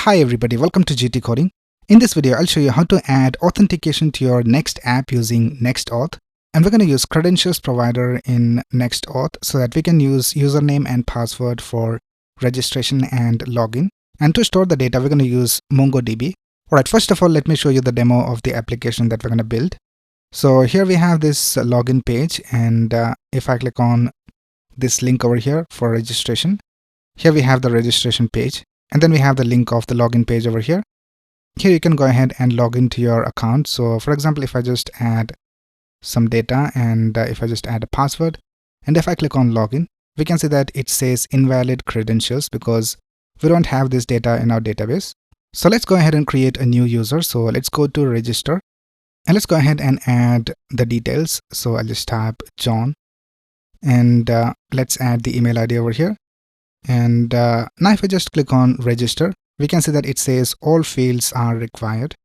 Hi everybody, welcome to GTCoding. In this video, I'll show you how to add authentication to your Next app using NextAuth. And we're going to use credentials provider in NextAuth so that we can use username and password for registration and login. And to store the data, we're going to use MongoDB. Alright, first of all, let me show you the demo of the application that we're going to build. So here we have this login page, and if I click on this link over here for registration, here we have the registration page. And then we have the link of the login page over here. Here you can go ahead and log into your account. So for example, if I just add some data and if I just add a password, and if I click on login, we can see that it says invalid credentials because we don't have this data in our database. So let's go ahead and create a new user. So let's go to register and let's go ahead and add the details. So I'll just type John and let's add the email ID over here. And now if I just click on register, we can see that it says all fields are required.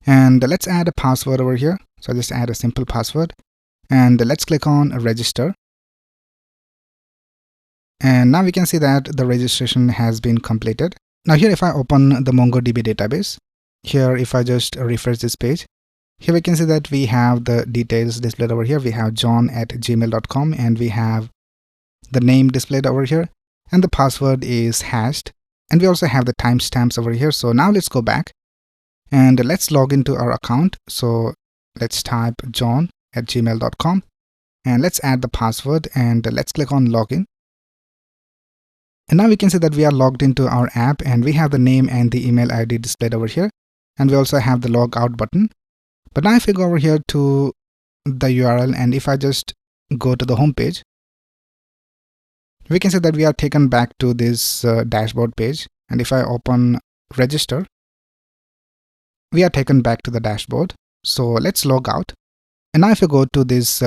And let's add a password over here. So I'll just add a simple password. And let's click on register. And now we can see that the registration has been completed. Now here if I open the MongoDB database, here if I just refresh this page, here we can see that we have the details displayed over here. We have john@gmail.com and we have the name displayed over here. And the password is hashed, and we also have the timestamps over here. So now let's go back and let's log into our account. So let's type john@gmail.com and let's add the password and let's click on login. And now we can see that we are logged into our app and we have the name and the email ID displayed over here, and we also have the log out button. But now if we go over here to the URL and if I just go to the home page, we can see that we are taken back to this dashboard page. And if I open register, we are taken back to the dashboard. So let's log out. And now if I go to this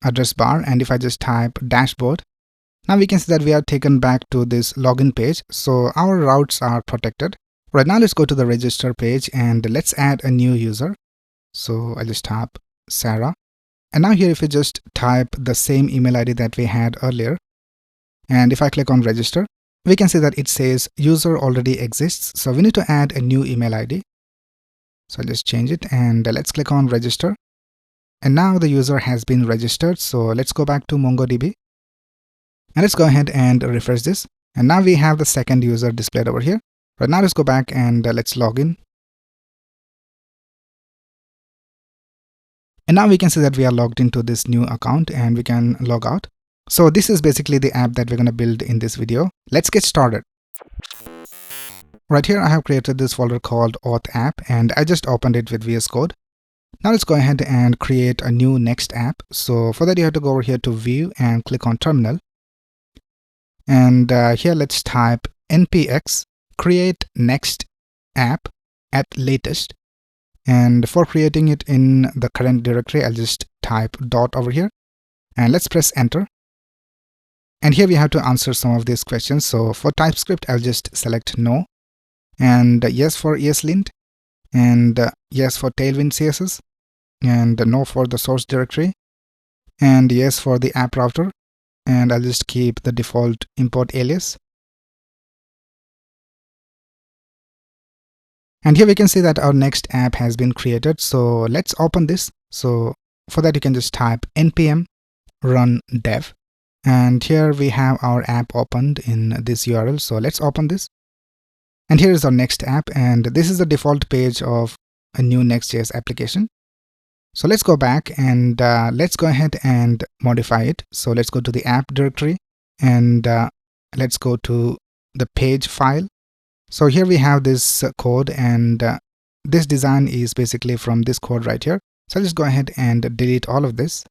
address bar and if I just type dashboard, now we can see that we are taken back to this login page. So our routes are protected. Right now let's go to the register page and let's add a new user. So I just type Sarah. And now here if we just type the same email ID that we had earlier, and if I click on register, we can see that it says user already exists. So we need to add a new email ID. So I'll just change it and let's click on register. And now the user has been registered. So let's go back to MongoDB and let's go ahead and refresh this. And now we have the second user displayed over here. Right now let's go back and let's log in. And now we can see that we are logged into this new account and we can log out. So this is basically the app that we're going to build in this video. Let's get started. Right here I have created this folder called Auth app and I just opened it with VS Code. Now let's go ahead and create a new Next app. So for that you have to go over here to View and click on Terminal. And here let's type npx create Next app at latest. And for creating it in the current directory, I'll just type dot over here and let's press enter. And here we have to answer some of these questions. So for TypeScript, I'll just select no, and yes for ESLint, and yes for Tailwind CSS, and no for the source directory, and yes for the app router, and I'll just keep the default import alias. And here we can see that our Next app has been created. So let's open this. So for that you can just type npm run dev. And here we have our app opened in this URL. So let's open this. And here is our Next app. And this is the default page of a new Next.js application. So let's go back and let's go ahead and modify it. So let's go to the app directory and let's go to the page file. So here we have this code, and this design is basically from this code right here. So I'll just go ahead and delete all of this.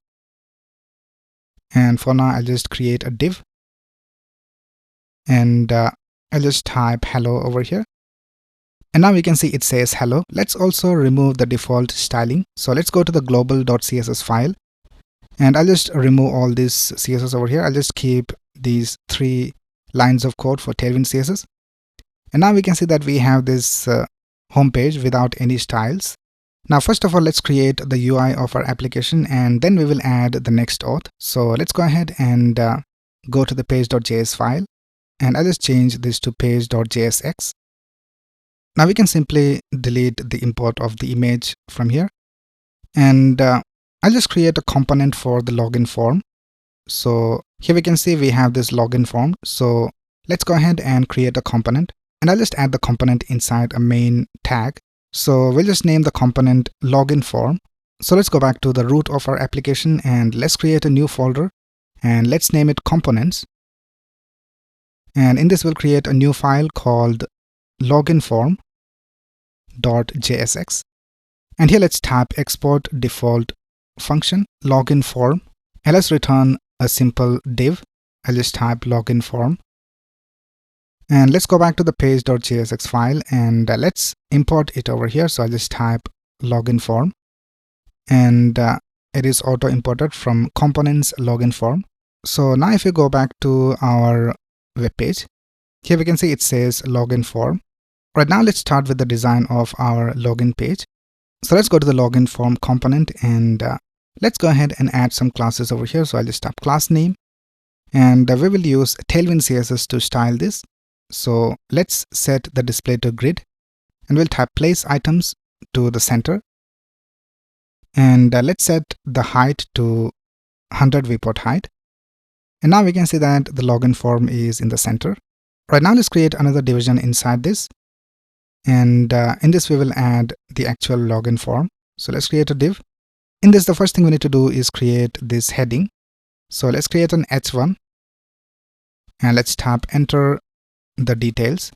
And for now, I'll just create a div. And I'll just type hello over here. And now we can see it says hello. Let's also remove the default styling. So let's go to the global.css file. And I'll just remove all this CSS over here. I'll just keep these 3 lines of code for Tailwind CSS. And now we can see that we have this home page without any styles. Now first of all, let's create the UI of our application and then we will add the Next Auth. So let's go ahead and go to the page.js file, and I'll just change this to page.jsx. Now we can simply delete the import of the image from here, and I'll just create a component for the login form. So here we can see we have this login form. So let's go ahead and create a component, and I'll just add the component inside a main tag. So we'll just name the component login form. So let's go back to the root of our application and let's create a new folder, and let's name it components. And in this we'll create a new file called loginform.jsx. And here let's type export default function login form, and let's return a simple div. I'll just type login form. And let's go back to the page.jsx file, and let's import it over here. So I'll just type login form, and it is auto imported from components login form. So now if you go back to our web page, here we can see it says login form. Right now let's start with the design of our login page. So let's go to the login form component, and let's go ahead and add some classes over here. So I'll just type class name, and we will use Tailwind CSS to style this. So let's set the display to grid, and we'll type place items to the center, and let's set the height to 100 viewport height. And now we can see that the login form is in the center. Right now let's create another division inside this, and in this we will add the actual login form. So let's create a div. In this, the first thing we need to do is create this heading. So let's create an h1, and let's tap enter the details.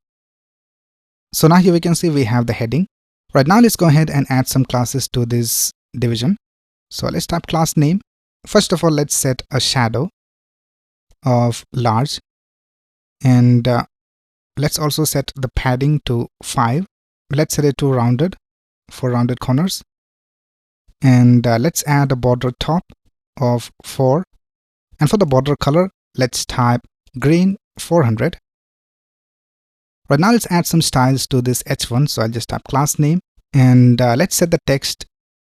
So now here we can see we have the heading. Right now let's go ahead and add some classes to this division. So let's type class name. First of all, let's set a shadow of large, and let's also set the padding to 5. Let's set it to rounded for rounded corners, and let's add a border top of 4, and for the border color let's type green 400. Right now let's add some styles to this h1. So I'll just type class name, and let's set the text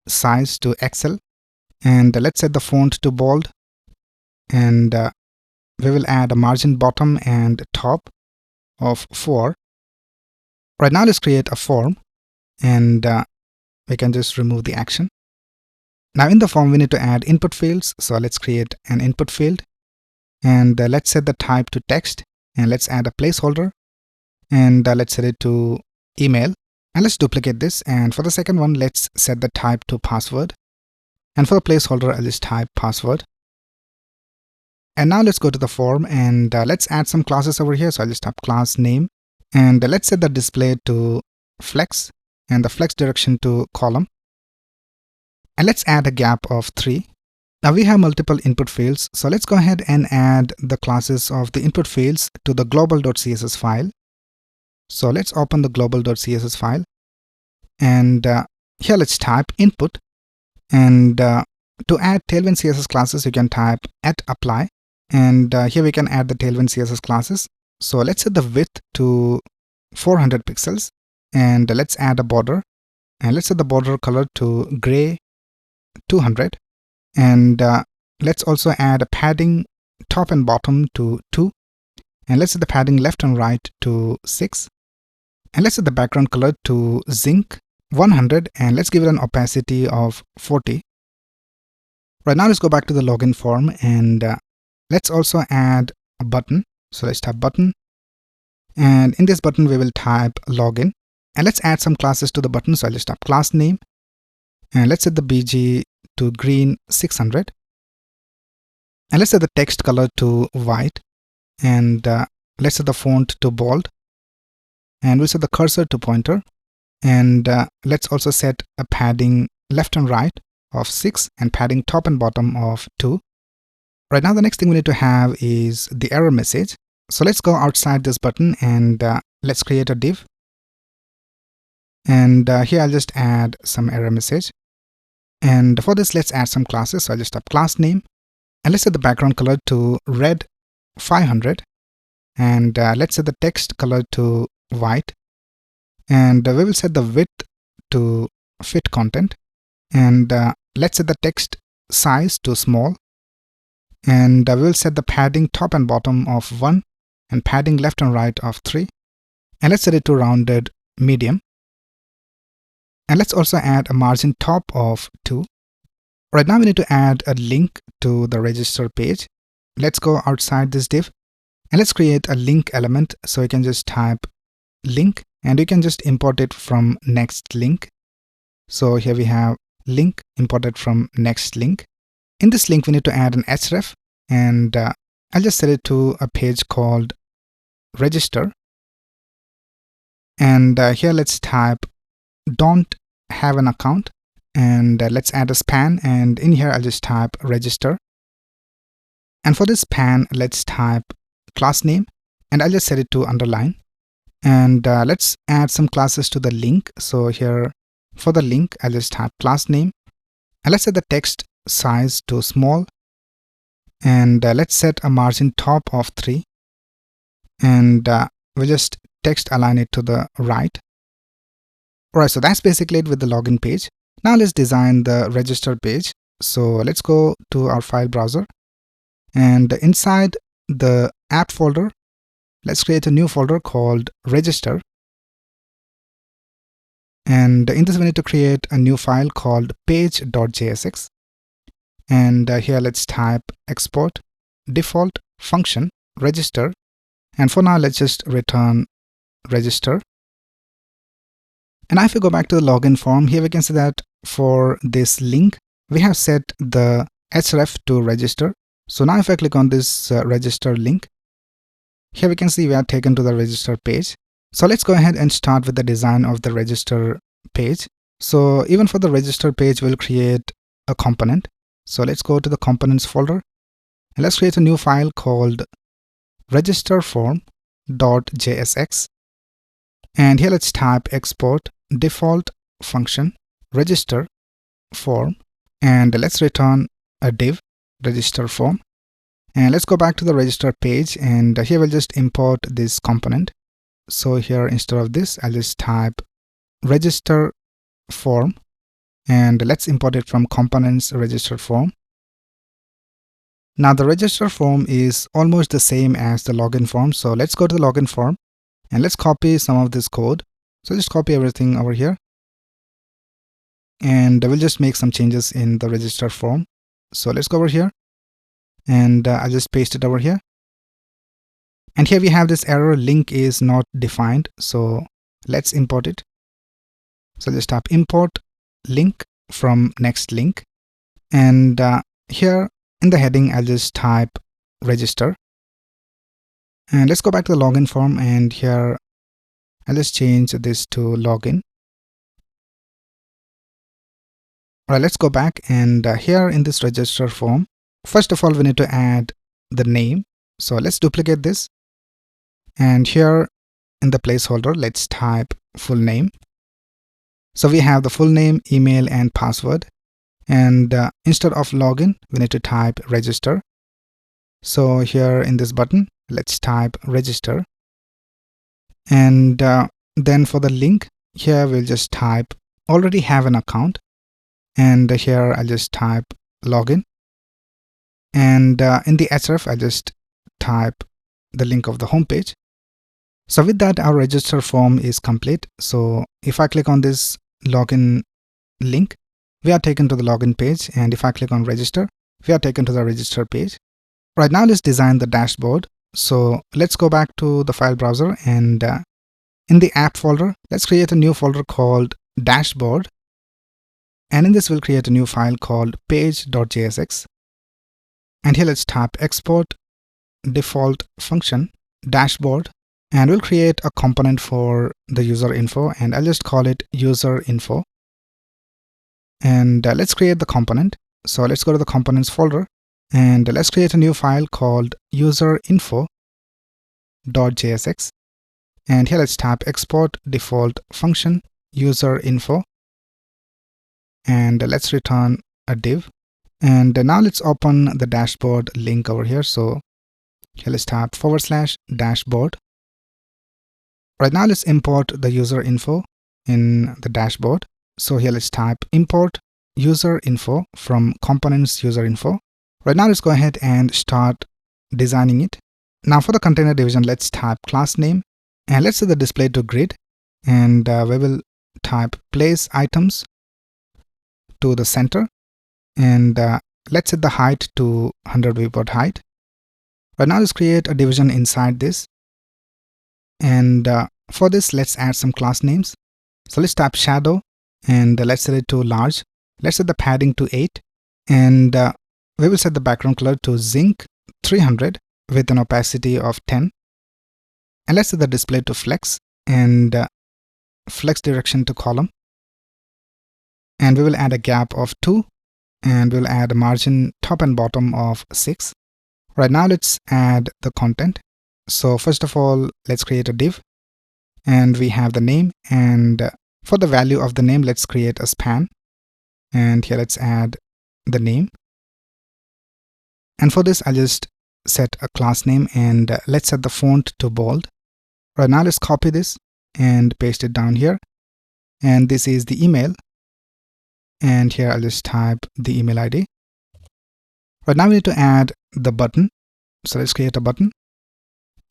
size to XL, and let's set the font to bold, and we will add a margin bottom and top of 4. Right now let's create a form, and we can just remove the action. Now in the form we need to add input fields. So let's create an input field, and let's set the type to text, and let's add a placeholder, and let's set it to email, and let's duplicate this. And for the second one, let's set the type to password, and for the placeholder I'll just type password. And now let's go to the form, and let's add some classes over here. So I'll just type class name, and let's set the display to flex, and the flex direction to column, and let's add a gap of 3. Now we have multiple input fields, so let's go ahead and add the classes of the input fields to the global.css file. So let's open the global.css file, and here let's type input, and to add Tailwind CSS classes you can type @apply, and here we can add the Tailwind CSS classes. So let's set the width to 400 pixels, and let's add a border, and let's set the border color to gray 200, and let's also add a padding top and bottom to 2, and let's set the padding left and right to 6, and let's set the background color to zinc 100, and let's give it an opacity of 40. Right now let's go back to the login form, and let's also add a button. So let's type button, and in this button we will type login, and let's add some classes to the button. So I'll just type class name, and let's set the BG to green 600, and let's set the text color to white, and let's set the font to bold, and we'll set the cursor to pointer, and let's also set a padding left and right of 6 and padding top and bottom of 2. Right now the next thing we need to have is the error message. So let's go outside this button, and let's create a div, and here I'll just add some error message. And for this let's add some classes. So I'll just type class name, and let's set the background color to red 500, and let's set the text color to white, and we will set the width to fit content, and let's set the text size to small, and we will set the padding top and bottom of 1 and padding left and right of 3, and let's set it to rounded medium. And let's also add a margin top of 2. Right now we need to add a link to the register page. Let's go outside this div and let's create a link element. So you can just type link and you can just import it from next link. So here we have link imported from next link. In this link we need to add an href, and I'll just set it to a page called register. And here let's type don't have an account, and let's add a span, and in here I'll just type register. And for this span let's type class name, and I'll just set it to underline. And let's add some classes to the link. So here for the link I'll just type class name, and let's set the text size to small, and let's set a margin top of 3, and we'll just text align it to the right. Alright, so that's basically it with the login page. Now let's design the register page. So let's go to our file browser, and inside the app folder let's create a new folder called register, and in this we need to create a new file called page.jsx. And here let's type export default function register, and for now let's just return register. And now if we go back to the login form, here we can see that for this link we have set the href to register. So now if I click on this register link, here we can see we are taken to the register page. So let's go ahead and start with the design of the register page. So even for the register page we'll create a component. So let's go to the components folder and let's create a new file called registerform.jsx. And here let's type export default function register form, and let's return a div register form. And let's go back to the register page, and here we'll just import this component. So here instead of this I'll just type register form, and let's import it from components register form. Now the register form is almost the same as the login form, so let's go to the login form and let's copy some of this code. So just copy everything over here, and we'll just make some changes in the register form. So let's go over here, and I'll just paste it over here. And here we have this error, link is not defined, so let's import it. So just type import link from next link, and here in the heading I'll just type register. And let's go back to the login form, and here I'll just change this to login. Alright, let's go back, and here in this register form, first of all we need to add the name. So let's duplicate this, and here in the placeholder let's type full name. So we have the full name, email and password, and instead of login we need to type register. So here in this button let's type register, and then for the link here we'll just type already have an account, and here I'll just type login, and in the href I'll just type the link of the home page. So with that our register form is complete. So if I click on this login link, we are taken to the login page, and if I click on register, we are taken to the register page. Right now let's design the dashboard. So let's go back to the file browser, and in the app folder let's create a new folder called dashboard, and in this we'll create a new file called page.jsx. And here let's type export default function dashboard, and we'll create a component for the user info, and I'll just call it user info. And let's create the component. So let's go to the components folder, and let's create a new file called userinfo.jsx. And here let's type export default function user info, and let's return a div. And now let's open the dashboard link over here. So here let's type /dashboard. Right now let's import the user info in the dashboard. So here let's type import user info from components user info. Right now let's go ahead and start designing it. Now for the container division let's type class name, and let's set the display to grid, and we will type place items to the center, and let's set the height to 100 viewport height. Right now, let's create a division inside this, and for this, let's add some class names. So let's type shadow, and let's set it to large. Let's set the padding to 8, and we will set the background color to zinc 300 with an opacity of 10, and let's set the display to flex, and flex direction to column, and we will add a gap of 2, and we'll add a margin top and bottom of 6. Right now, let's add the content. So first of all, let's create a div, and we have the name, and for the value of the name, let's create a span, and here let's add the name. And for this, I'll just set a class name, and let's set the font to bold. Right now, let's copy this and paste it down here, and this is the email, and here I'll just type the email ID. Right now, we need to add the button, so let's create a button,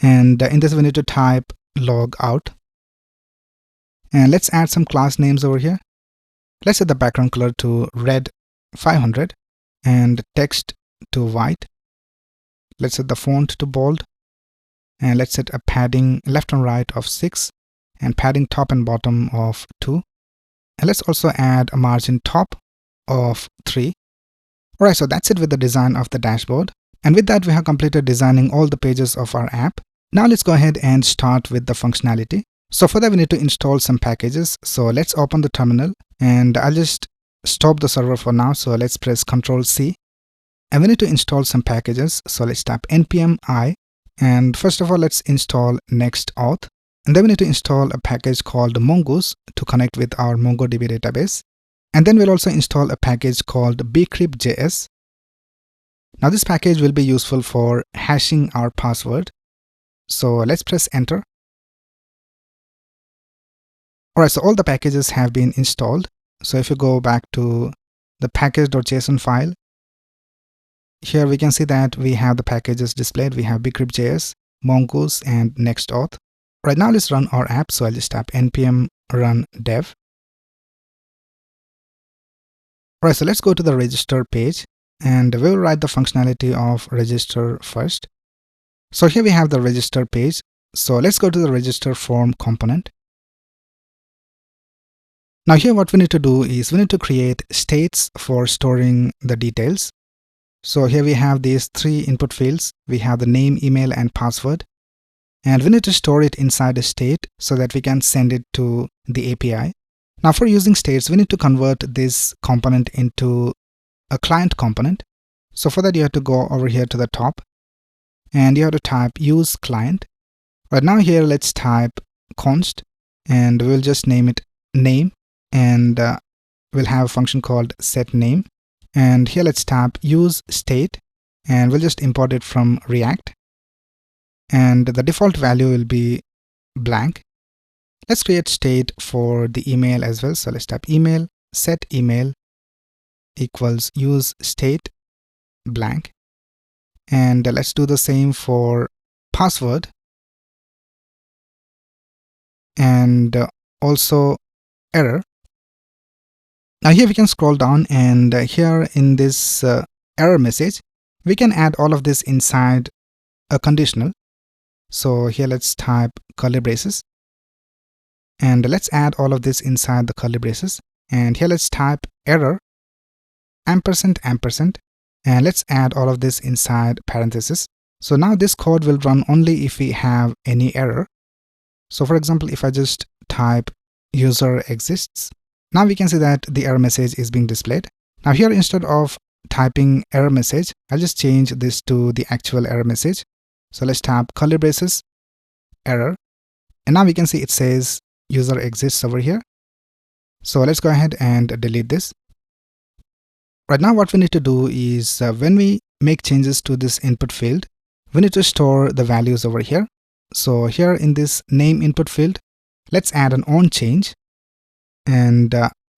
and in this we need to type log out, and let's add some class names over here. Let's set the background color to red 500 and text to white. Let's set the font to bold, and let's set a padding left and right of 6 and padding top and bottom of 2, and let's also add a margin top of 3. Alright, so that's it with the design of the dashboard, and with that we have completed designing all the pages of our app. Now let's go ahead and start with the functionality. So for that, we need to install some packages. So let's open the terminal, and I'll just stop the server for now. So let's press Ctrl+C, and we need to install some packages. So let's type npm I, and first of all, let's install NextAuth, and then we need to install a package called Mongoose to connect with our MongoDB database, and then we'll also install a package called bcrypt.js. Now this package will be useful for hashing our password. So let's press enter. Alright, so all the packages have been installed. So if you go back to the package.json file, here we can see that we have the packages displayed. We have bcrypt.js, Mongoose, and NextAuth. Right now, let's run our app. So I'll just type npm run dev. Alright, so let's go to the register page, and we'll write the functionality of register first. So here we have the register page. So let's go to the register form component. Now here what we need to do is we need to create states for storing the details. So here we have these 3 input fields. We have the name, email, and password. And we need to store it inside a state so that we can send it to the API. Now for using states, we need to convert this component into a client component. So for that, you have to go over here to the top, and you have to type use client. Right now here, let's type const, and we'll just name it name, and we'll have a function called setName. And here let's type use state, and we'll just import it from React, and the default value will be blank. Let's create state for the email as well. So let's type email set email equals use state blank, and let's do the same for password, and also error. Now here we can scroll down, and here in this error message, we can add all of this inside a conditional. So here let's type curly braces, and let's add all of this inside the curly braces, and here let's type error ampersand ampersand, and let's add all of this inside parentheses. So now this code will run only if we have any error. So for example, if I just type user exists, now we can see that the error message is being displayed. Now here, instead of typing error message, I'll just change this to the actual error message. So let's type curly braces error, and now we can see it says user exists over here. So let's go ahead and delete this. Right now what we need to do is when we make changes to this input field, we need to store the values over here. So here in this name input field, let's add an on change, and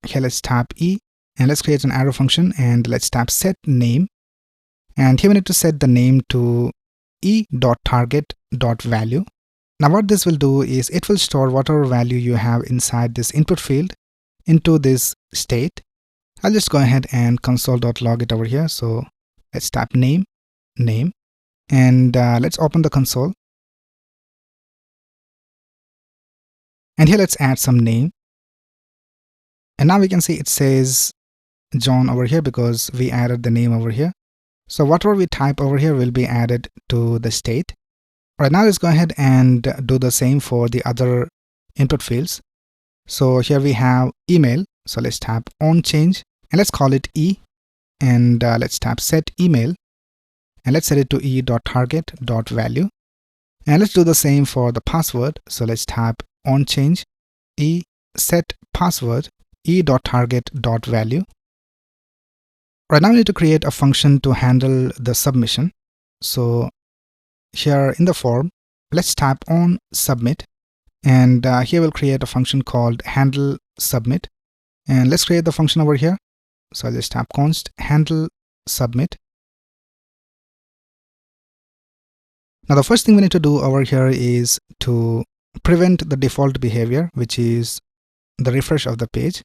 here let's type e, and let's create an arrow function, and let's type set name, and here we need to set the name to e.target.value, Now what this will do is it will store whatever value you have inside this input field into this state. I'll just go ahead and console.log it over here. So let's type name, and let's open the console. And here let's add some name. And now we can see it says John over here because we added the name over here. So whatever we type over here will be added to the state. Right now let's go ahead and do the same for the other input fields. So here we have email. So let's tap on change and let's call it e, and let's tap set email and let's set it to e.target.value. And let's do the same for the password. So let's tap on change e set password e.target.value. Right now we need to create a function to handle the submission. So here in the form, let's tap on submit, and here we'll create a function called handle submit. And let's create the function over here. So I'll just tap const handle submit. Now the first thing we need to do over here is to prevent the default behavior, which is the refresh of the page.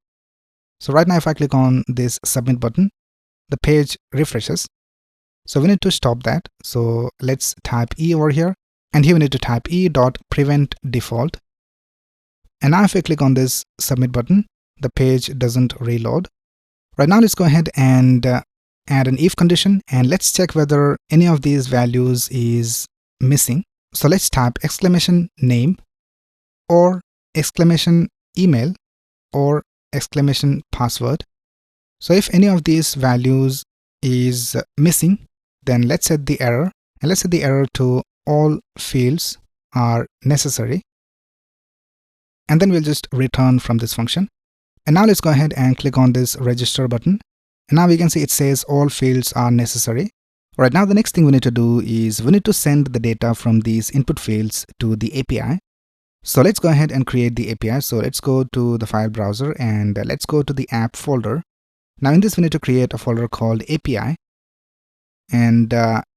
So right now if I click on this submit button, the page refreshes. So we need to stop that. So let's type e over here, and here we need to type e.prevent default. And now if I click on this submit button, the page doesn't reload. Right now let's go ahead and add an if condition, and let's check whether any of these values is missing. So let's type exclamation name or exclamation email or exclamation password. So if any of these values is missing, then let's set the error, and let's set the error to all fields are necessary, and then we'll just return from this function. And now let's go ahead and click on this register button, and now we can see it says all fields are necessary. Right now the next thing we need to do is we need to send the data from these input fields to the API. So let's go ahead and create the API. So let's go to the file browser and let's go to the app folder. Now in this we need to create a folder called API, and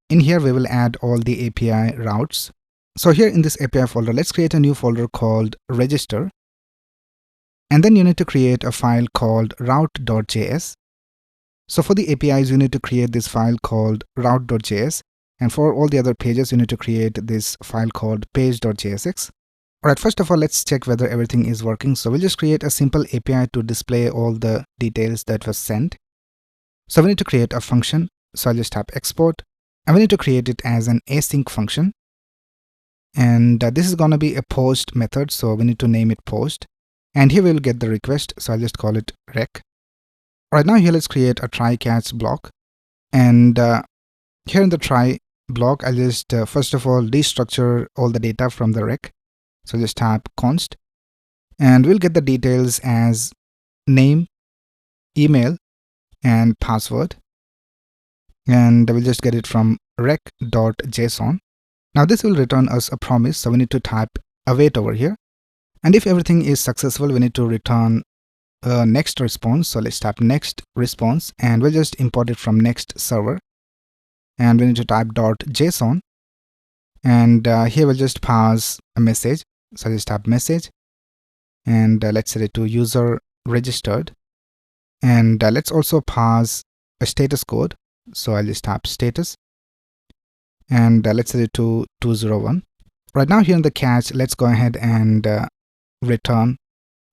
in here we will add all the API routes. So here in this API folder, let's create a new folder called register, and then you need to create a file called route.js. So for the APIs you need to create this file called route.js, and for all the other pages you need to create this file called page.jsx. Alright, first of all let's check whether everything is working. So we'll just create a simple API to display all the details that was sent. So we need to create a function. So I'll just tap export, and we need to create it as an async function, and this is going to be a post method, so we need to name it post, and here we'll get the request. So I'll just call it rec. Right now here let's create a try catch block, and here in the try block I'll just first of all destructure all the data from the rec. So just tap const, and we'll get the details as name, email and password, and we'll just get it from rec.json. Now this will return us a promise, so we need to type await over here, and if everything is successful we need to return a next response. So let's type next response, and we'll just import it from next server, and we need to type .json, and here we'll just pass a message. So just type message, and let's set it to user registered, and let's also pass a status code. So I'll just type status, and let's set it to 201. Right now here in the catch, let's go ahead and return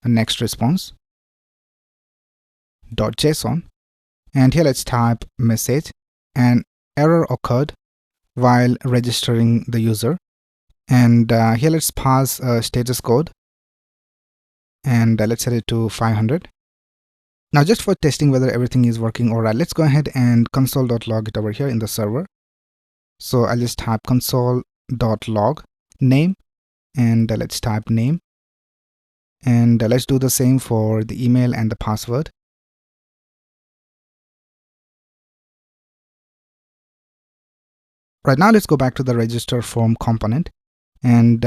a next response .json, and here let's type message. An error occurred while registering the user, and here let's pass a status code, and let's set it to 500. Now just for testing whether everything is working alright, let's go ahead and console.log it over here in the server. So I'll just type console.log name, and let's type name, and let's do the same for the email and the password. Right now let's go back to the register form component, and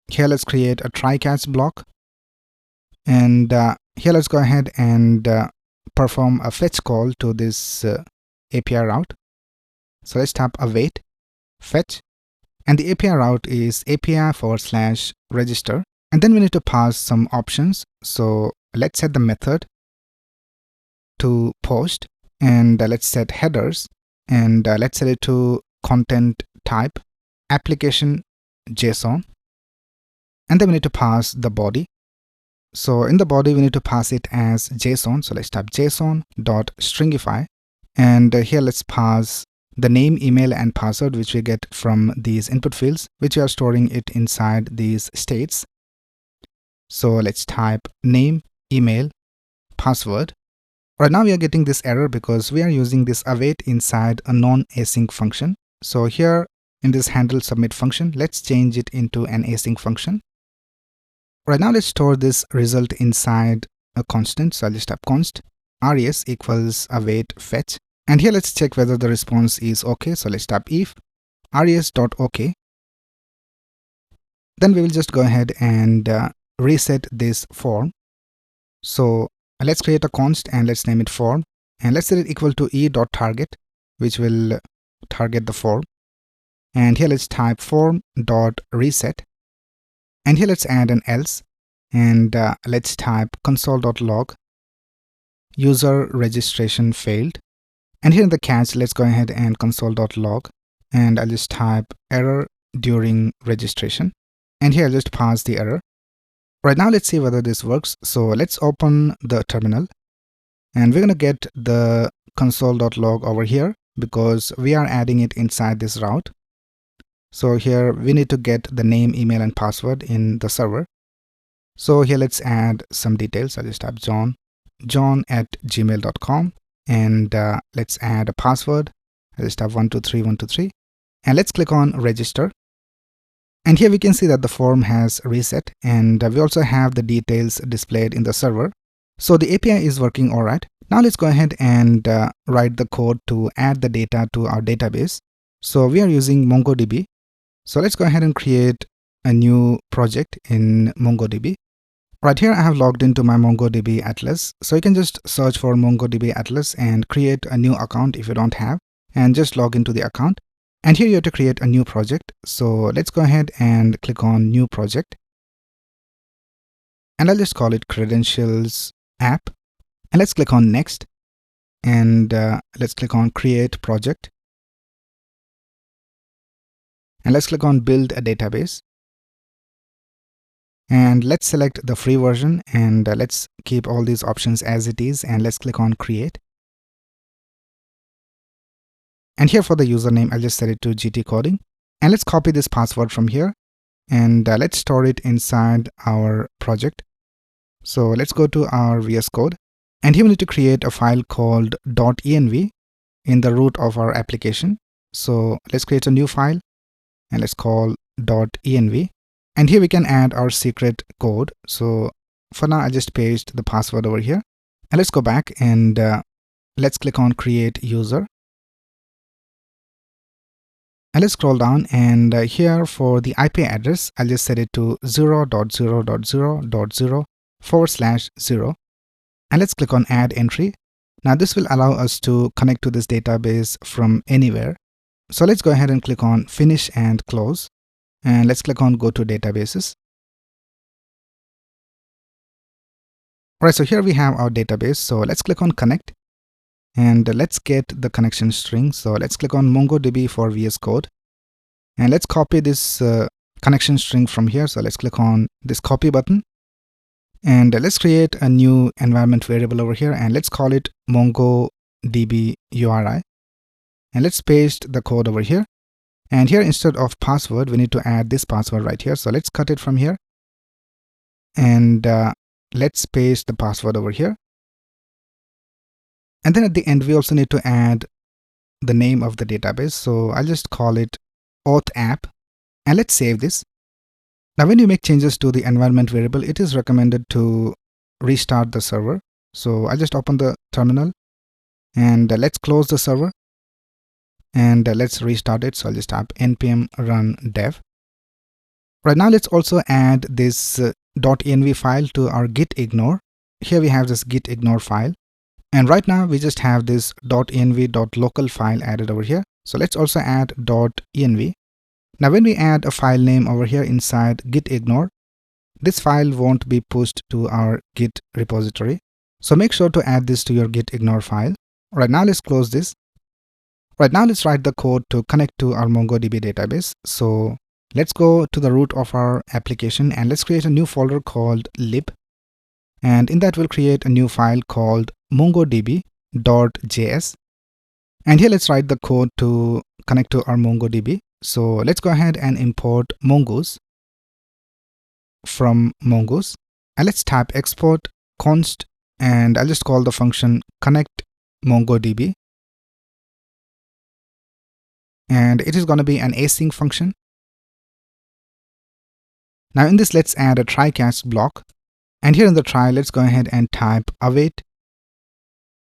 here let's create a try catch block, and here let's go ahead and perform a fetch call to this API route. So let's tap await, fetch, And the API route is API/register. And then we need to pass some options. So let's set the method to post, and let's set headers, and let's set it to content type application JSON. And then we need to pass the body. So in the body we need to pass it as JSON. So let's type JSON.stringify, and here let's pass the name, email, and password which we get from these input fields, which we are storing it inside these states. So let's type name, email, password. Right now we are getting this error because we are using this await inside a non-async function. So here in this handle submit function, let's change it into an async function. Right now let's store this result inside a constant. So I'll just type const res equals await fetch. And here let's check whether the response is okay. So let's type if res.ok. Then we will just go ahead and reset this form. So let's create a const and let's name it form, and let's set it equal to e.target, which will target the form. And here let's type form.reset, and here let's add an else, and let's type console.log user registration failed. And here in the catch, let's go ahead and console.log, and I'll just type error during registration, and here I'll just pass the error. Right now let's see whether this works. So let's open the terminal, and we're going to get the console.log over here because we are adding it inside this route. So here we need to get the name, email, and password in the server. So here let's add some details. I'll just type john@gmail.com, and let's add a password. I'll just type 123123, and let's click on register. And here we can see that the form has reset, and we also have the details displayed in the server. So the API is working all right. Now let's go ahead and write the code to add the data to our database. So we are using MongoDB. So let's go ahead and create a new project in MongoDB. Right here I have logged into my MongoDB Atlas. So you can just search for MongoDB Atlas and create a new account if you don't have, and just log into the account. And here you have to create a new project. So let's go ahead and click on new project. And I'll just call it credentials app. And let's click on next. And let's click on create project. And let's click on build a database. And let's select the free version, and let's keep all these options as it is, and let's click on create. And here for the username, I'll just set it to GTCoding. And let's copy this password from here, and let's store it inside our project. So let's go to our VS Code, and here we need to create a file called .env in the root of our application. So let's create a new file, and let's call .env. And here we can add our secret code. So for now, I'll just paste the password over here. And let's go back and let's click on create user. And let's scroll down, and here for the IP address, I'll just set it to 0.0.0.0/0. And let's click on add entry. Now this will allow us to connect to this database from anywhere. So let's go ahead and click on finish and close. And let's click on go to databases. Alright, so here we have our database. So let's click on connect. And let's get the connection string. So let's click on MongoDB for VS Code. And let's copy this connection string from here. So let's click on this copy button. And let's create a new environment variable over here. And let's call it MongoDB URI. And let's paste the code over here. And here instead of password, we need to add this password right here. So let's cut it from here. And let's paste the password over here. And then at the end, we also need to add the name of the database. So I'll just call it auth app, and let's save this. Now, when you make changes to the environment variable, it is recommended to restart the server. So I'll just open the terminal, and let's close the server, and let's restart it. So I'll just type npm run dev. Right now, let's also add this .env file to our git ignore. Here we have this git ignore file. And right now we just have this .env.local file added over here. So let's also add .env. Now when we add a file name over here inside git ignore, this file won't be pushed to our Git repository. So make sure to add this to your git ignore file. Right now let's close this. Right now let's write the code to connect to our MongoDB database. So let's go to the root of our application and let's create a new folder called lib. And in that we'll create a new file called MongoDB.js. And here let's write the code to connect to our MongoDB. So let's go ahead and import mongoose from mongoose. And let's type export const, and I'll just call the function connect MongoDB. And it is going to be an async function. Now in this, let's add a try catch block. And here in the try, let's go ahead and type await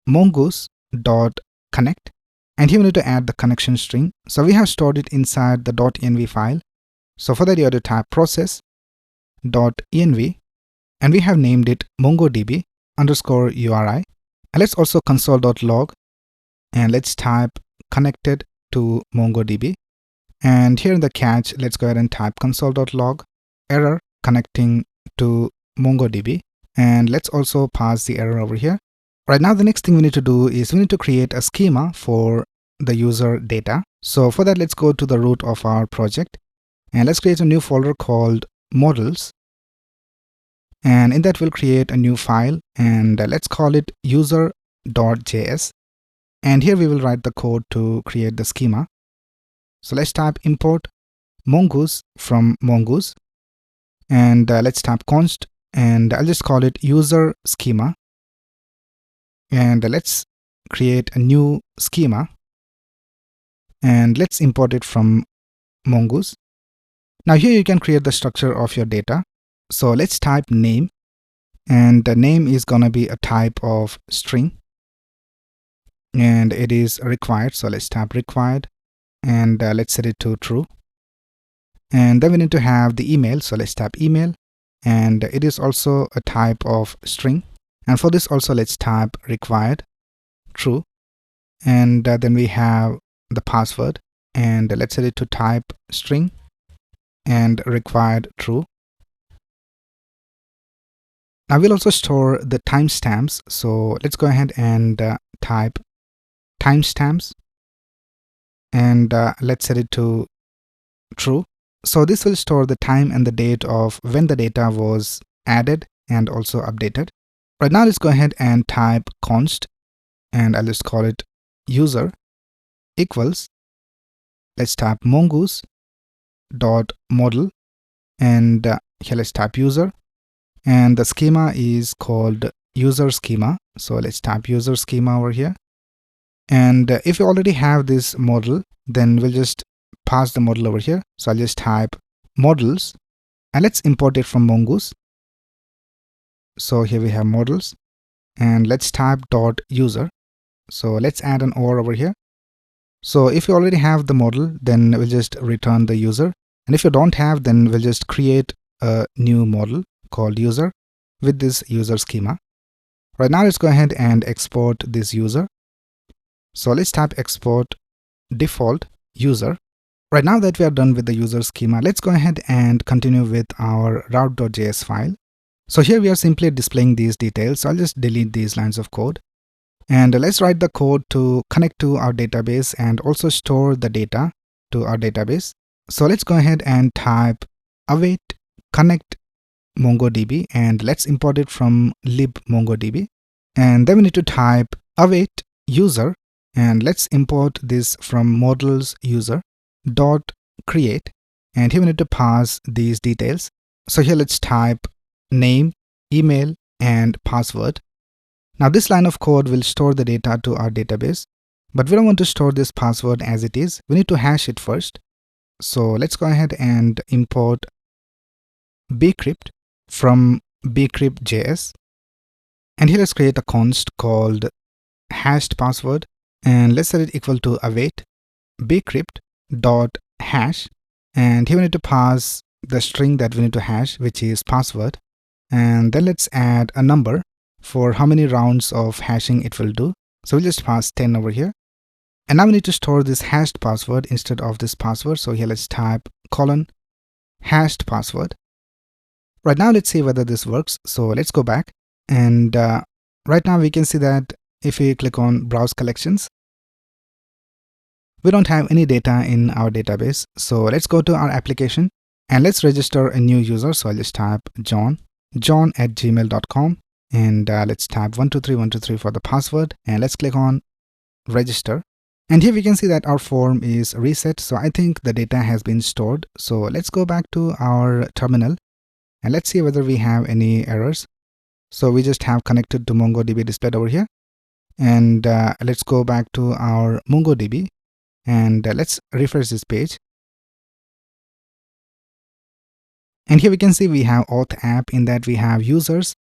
mongoose.connect. And here we need to add the connection string. So we have stored it inside the .env file. So for that, you have to type process.env, and we have named it MongoDB underscore URI. And let's also console.log, and let's type connected to MongoDB. And here in the catch, let's go ahead and type console.log error connecting to MongoDB. And let's also pass the error over here. Right now, the next thing we need to do is we need to create a schema for the user data. So for that, let's go to the root of our project and let's create a new folder called models. And in that, we'll create a new file and let's call it user.js. And here we will write the code to create the schema. So let's type import mongoose from mongoose, and let's type const, and I'll just call it user schema. And let's create a new schema and let's import it from mongoose. Now here you can create the structure of your data. So let's type name, and the name is going to be a type of string and it is required. So let's type required, and let's set it to true. And then we need to have the email. So let's type email, and it is also a type of string. And for this also, let's type required true. And then we have the password, and let's set it to type string and required true. Now we'll also store the timestamps. So let's go ahead and type timestamps, and let's set it to true. So this will store the time and the date of when the data was added and also updated. Right now, let's go ahead and type const, and I'll just call it user equals, let's type mongoose dot model, and here let's type user, and the schema is called user schema. So let's type user schema over here. And if you already have this model, then we'll just pass the model over here. So I'll just type models, and let's import it from mongoose. So here we have models, and let's type dot user. So let's add an OR over here. So if you already have the model, then we'll just return the user. And if you don't have, then we'll just create a new model called user with this user schema. Right now, let's go ahead and export this user. So let's type export default user. Right now that we are done with the user schema, let's go ahead and continue with our route.js file. So here we are simply displaying these details. So I'll just delete these lines of code. And let's write the code to connect to our database and also store the data to our database. So let's go ahead and type await connect MongoDB, and let's import it from lib MongoDB. And then we need to type await user, and let's import this from models user dot create. And here we need to pass these details. So here let's type name, email, and password. Now this line of code will store the data to our database, but we don't want to store this password as it is. We need to hash it first. So let's go ahead and import bcrypt from bcrypt.js. And here let's create a const called hashed password, and let's set it equal to await bcrypt dot hash. And here we need to pass the string that we need to hash, which is password. And then let's add a number for how many rounds of hashing it will do. So we'll just pass 10 over here. And now we need to store this hashed password instead of this password. So here let's type colon hashed password. Right now, let's see whether this works. So let's go back, and right now we can see that if we click on browse collections, we don't have any data in our database. So let's go to our application and let's register a new user. So I'll just type john@gmail.com, and let's type 123123 for the password, and let's click on register. And here we can see that our form is reset. So I think the data has been stored. So let's go back to our terminal and let's see whether we have any errors. So we just have connected to MongoDB displayed over here, and let's go back to our MongoDB and let's refresh this page. And here we can see we have auth app, in that we have users,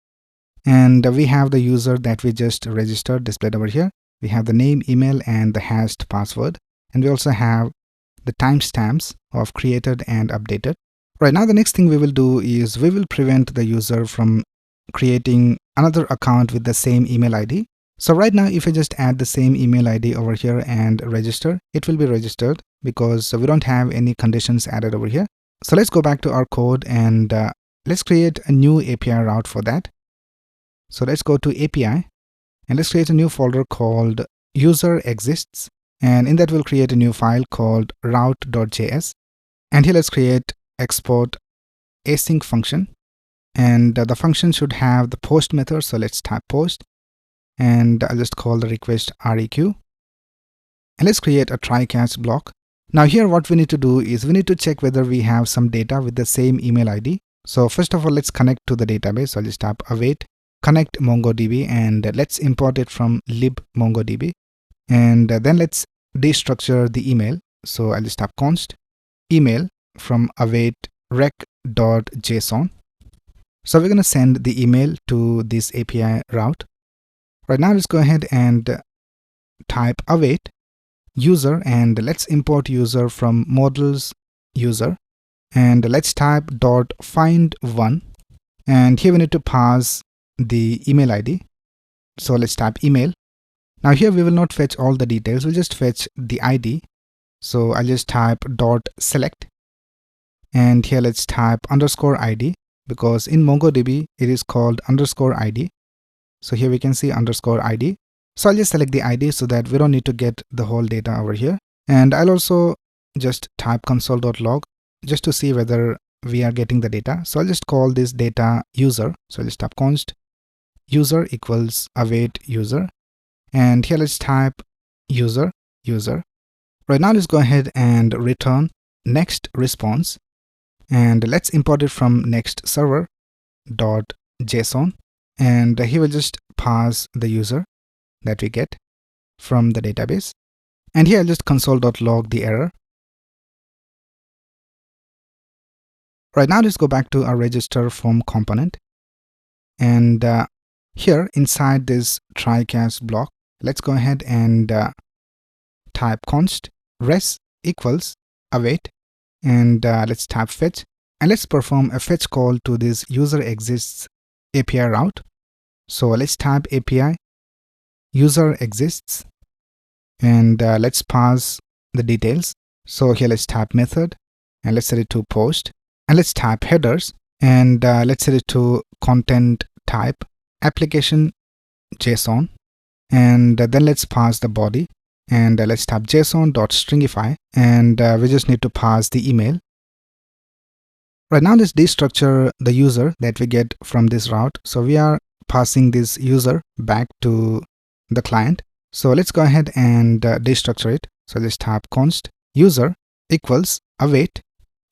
and we have the user that we just registered displayed over here. We have the name, email, and the hashed password, and we also have the timestamps of created and updated. Right now, the next thing we will do is we will prevent the user from creating another account with the same email ID. So right now, if I just add the same email ID over here and register, it will be registered because we don't have any conditions added over here. So let's go back to our code and let's create a new API route for that. So let's go to API and let's create a new folder called user exists, and in that we'll create a new file called route.js, and here let's create export async function, and the function should have the post method. So let's type post, and I'll just call the request req, and let's create a try catch block. Now here what we need to do is we need to check whether we have some data with the same email ID. So first of all, let's connect to the database. So I'll just type await connect MongoDB, and let's import it from libmongodb, and then let's destructure the email. So I'll just type const email from await rec.json. So we're going to send the email to this API route. Right now, let's go ahead and type await user, and let's import user from models user, and let's type .find1, and here we need to pass the email ID. So let's type email. Now here we will not fetch all the details, we'll just fetch the ID. So I'll just type .select, and here let's type _ID, because in MongoDB it is called _ID. So here we can see _ID. So I'll just select the ID so that we don't need to get the whole data over here. And I'll also just type console.log just to see whether we are getting the data. So I'll just call this data user. So I'll just type const user equals await user, and here let's type user. Right now let's go ahead and return next response, and let's import it from next server.json, and here we'll just pass the user that we get from the database, and here I'll just console.log the error. Right now let's go back to our register form component, and here inside this try catch block, let's go ahead and type const res equals await, and let's type fetch, and let's perform a fetch call to this user exists API route. So let's type API user exists, and let's pass the details. So here let's type method, and let's set it to post, and let's type headers, and let's set it to content type application JSON, and then let's pass the body, and let's type json.stringify, and we just need to pass the email. Right now let's destructure the user that we get from this route. So we are passing this user back to the client. So let's go ahead and destructure it. So let's type const user equals await,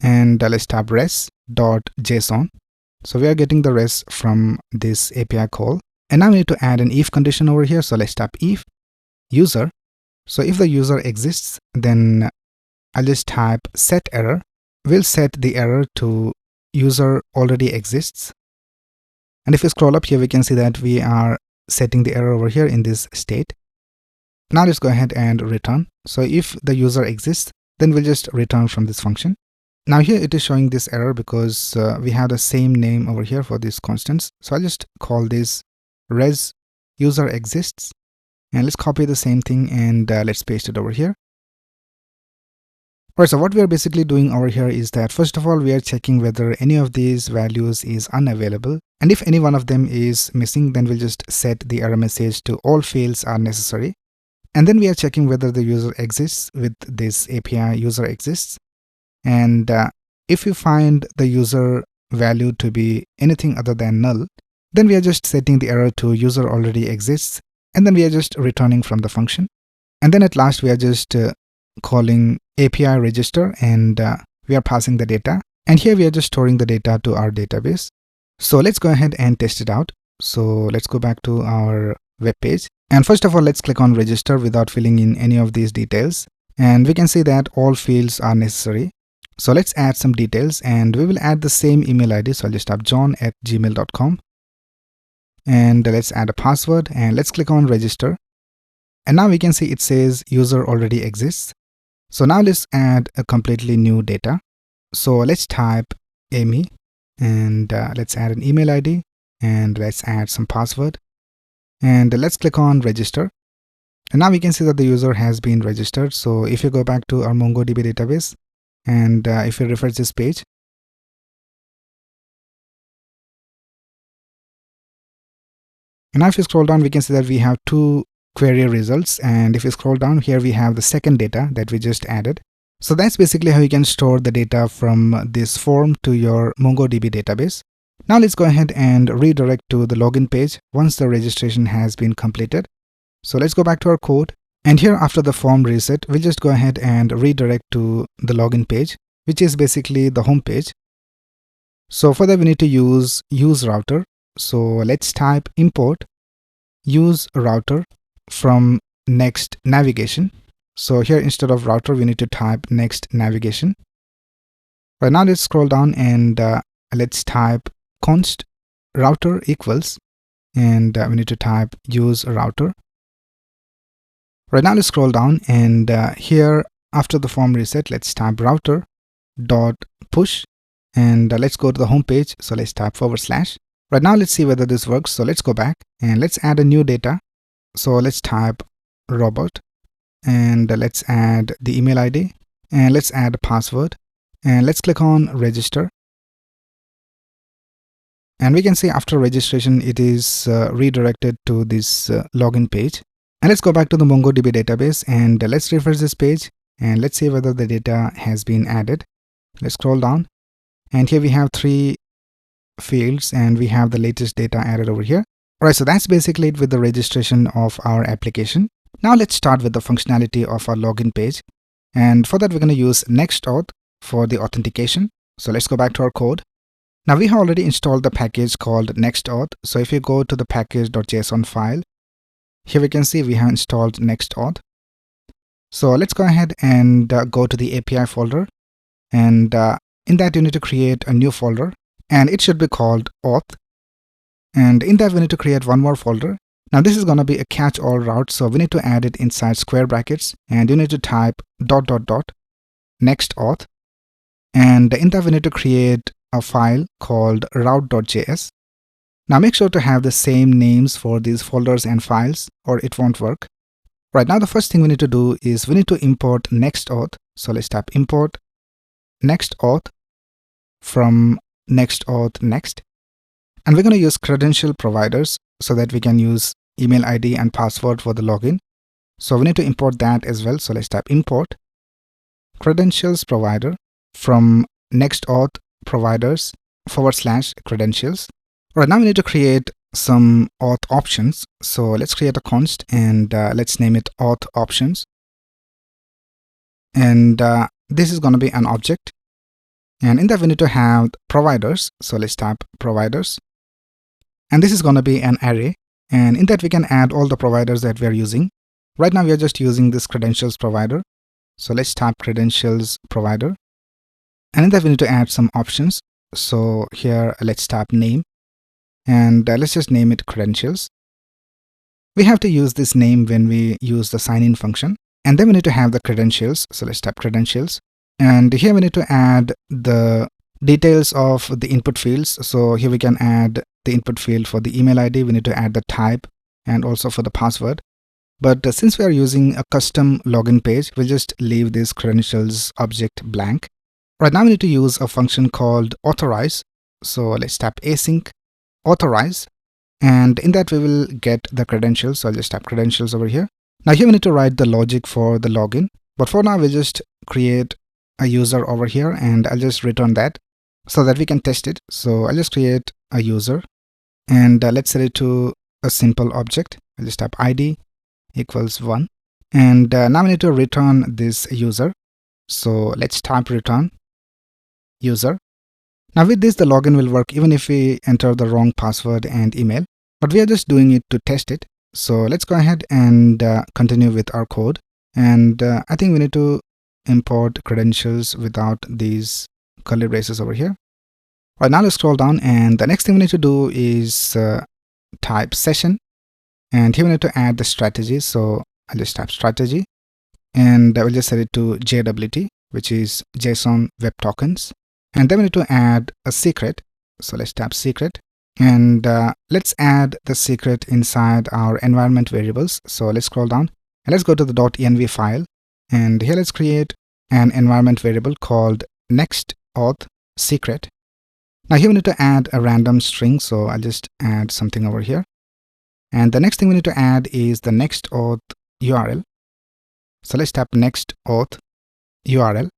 and let's type res.json. So we are getting the res from this API call. And now we need to add an if condition over here. So let's type if user. So if the user exists, then I'll just type set error. We'll set the error to user already exists. And if we scroll up here, we can see that we are setting the error over here in this state. Now let's go ahead and return. So if the user exists, then we'll just return from this function. Now here it is showing this error because we have the same name over here for these constants. So I'll just call this res user exists, and let's copy the same thing and let's paste it over here. Alright, so what we are basically doing over here is that first of all, we are checking whether any of these values is unavailable. And if any one of them is missing, then we'll just set the error message to all fields are necessary. And then we are checking whether the user exists with this API user exists. And if we find the user value to be anything other than null, then we are just setting the error to user already exists. And then we are just returning from the function. And then at last, we are just calling API register, and we are passing the data. And here we are just storing the data to our database. So let's go ahead and test it out. So let's go back to our web page. And first of all, let's click on register without filling in any of these details. And we can see that all fields are necessary. So let's add some details, and we will add the same email ID. So I'll just type john@gmail.com. And let's add a password, and let's click on register. And now we can see it says user already exists. So now let's add a completely new data. So let's type Amy, and let's add an email ID, and let's add some password. And let's click on register. And now we can see that the user has been registered. So if you go back to our MongoDB database, and if you refresh this page, and now if you scroll down, we can see that we have two query results. And if you scroll down here, we have the second data that we just added. So that's basically how you can store the data from this form to your MongoDB database. Now let's go ahead and redirect to the login page once the registration has been completed. So let's go back to our code. And here after the form reset, we'll just go ahead and redirect to the login page, which is basically the home page. So for that, we need to use router. So let's type import use router from Next Navigation. So here instead of router, we need to type Next Navigation. Right now, let's scroll down and let's type const router equals, and we need to type use router. Right now, let's scroll down, and here after the form reset, let's type router dot push, and let's go to the home page. So let's type /. Right now, let's see whether this works. So let's go back and let's add a new data. So let's type robot, and let's add the email ID, and let's add a password, and let's click on register. And we can see after registration, it is redirected to this login page. And let's go back to the MongoDB database, and let's refresh this page, and let's see whether the data has been added. Let's scroll down, and here we have 3 fields, and we have the latest data added over here. Alright, so that's basically it with the registration of our application. Now let's start with the functionality of our login page. And for that, we're going to use NextAuth for the authentication. So let's go back to our code. Now we have already installed the package called NextAuth. So if you go to the package.json file, here we can see we have installed NextAuth. So let's go ahead and go to the API folder. And in that, you need to create a new folder, and it should be called auth. And in that, we need to create one more folder. Now this is going to be a catch-all route, so we need to add it inside square brackets, and you need to type ... NextAuth. And in that, we need to create a file called route.js. Now make sure to have the same names for these folders and files, or it won't work. Right now, the first thing we need to do is we need to import NextAuth. So let's type import NextAuth from NextAuth next. And we're going to use credential providers so that we can use email ID and password for the login. So we need to import that as well. So let's type import credentials provider from NextAuth providers / credentials. Right now, we need to create some auth options. So let's create a const, and let's name it auth options. And this is going to be an object. And in that, we need to have providers. So let's type providers. And this is going to be an array. And in that, we can add all the providers that we are using. Right now, we are just using this credentials provider. So let's type credentials provider. And in that, we need to add some options. So here, let's type name. And let's just name it credentials. We have to use this name when we use the sign-in function. And then we need to have the credentials. So let's type credentials. And here we need to add the details of the input fields. So here we can add the input field for the email ID. We need to add the type and also for the password. But since we are using a custom login page, we'll just leave this credentials object blank. Right now we need to use a function called authorize. So let's tap async authorize, and in that we will get the credentials. So I'll just tap credentials over here. Now here we need to write the logic for the login, but for now we'll just create a user over here, and I'll just return that so that we can test it. So I'll just create a user, and let's set it to a simple object. I'll just tap id equals 1, and now we need to return this user. So let's type return user. Now with this, the login will work even if we enter the wrong password and email, but we are just doing it to test it. So let's go ahead and continue with our code. And I think we need to import credentials without these curly braces over here. Right now let's scroll down, and the next thing we need to do is type session, and here we need to add the strategy. So I'll just type strategy, and I will just set it to JWT, which is JSON Web Tokens. And then we need to add a secret. So let's tap secret, and let's add the secret inside our environment variables. So let's scroll down and let's go to the .env file, and here let's create an environment variable called NextAuth secret. Now here we need to add a random string, so I'll just add something over here. And the next thing we need to add is the NextAuth URL. So let's tap NextAuth URL,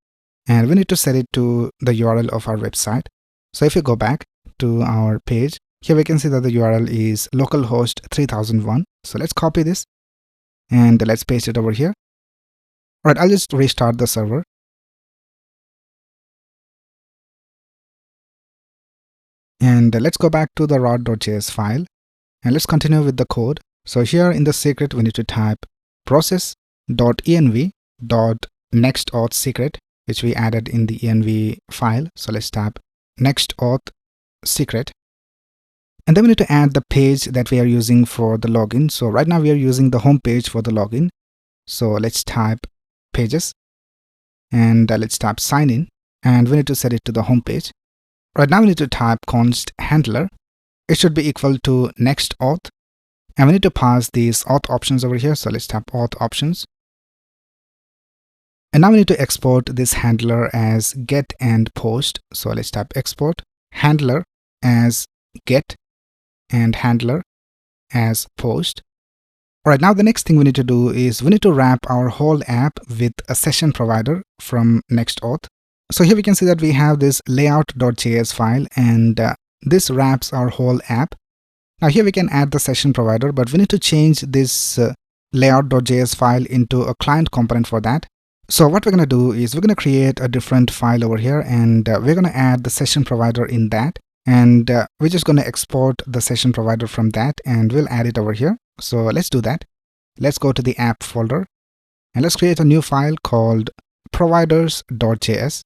and we need to set it to the URL of our website. So if you go back to our page, here we can see that the URL is localhost 3001. So let's copy this and let's paste it over here. All right, I'll just restart the server. And let's go back to the route.js file, and let's continue with the code. So here in the secret, we need to type process.env.nextAuth secret, which we added in the env file. So let's tap NextAuth secret. And then we need to add the page that we are using for the login. So right now we are using the home page for the login. So let's type pages, and let's type sign in, and we need to set it to the home page. Right now we need to type const handler. It should be equal to NextAuth, and we need to pass these auth options over here. So let's tap auth options. And now we need to export this handler as get and post. So let's tap export handler as get and handler as post. All right, now the next thing we need to do is we need to wrap our whole app with a session provider from NextAuth. So here we can see that we have this layout.js file, and this wraps our whole app. Now here we can add the session provider, but we need to change this layout.js file into a client component for that. So what we're going to do is we're going to create a different file over here, and we're going to add the session provider in that. And we're just going to export the session provider from that, and we'll add it over here. So let's do that. Let's go to the app folder, and let's create a new file called providers.js.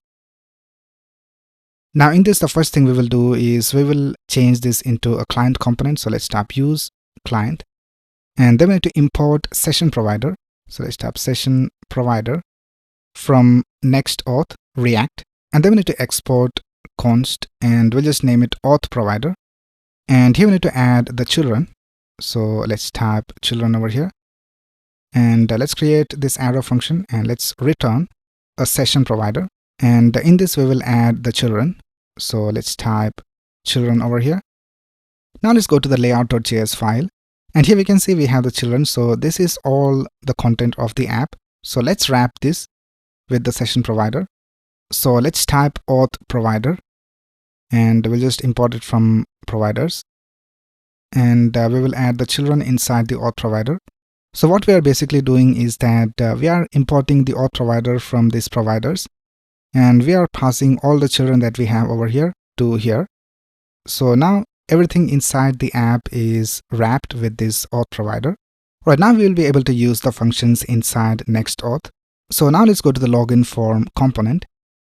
Now in this, the first thing we will do is we will change this into a client component. So let's tap use client, and then we need to import session provider. So let's tap session provider from NextAuth React, and then we need to export const, and we'll just name it auth provider. And here we need to add the children. So let's type children over here, and let's create this arrow function, and let's return a session provider. And in this we will add the children. So let's type children over here. Now let's go to the layout.js file, and here we can see we have the children. So this is all the content of the app. So let's wrap this with the session provider. So let's type auth provider, and we'll just import it from providers, and we will add the children inside the auth provider. So what we are basically doing is that we are importing the auth provider from these providers, and we are passing all the children that we have over here to here. So now everything inside the app is wrapped with this auth provider. Right now we will be able to use the functions inside NextAuth. So now let's go to the login form component,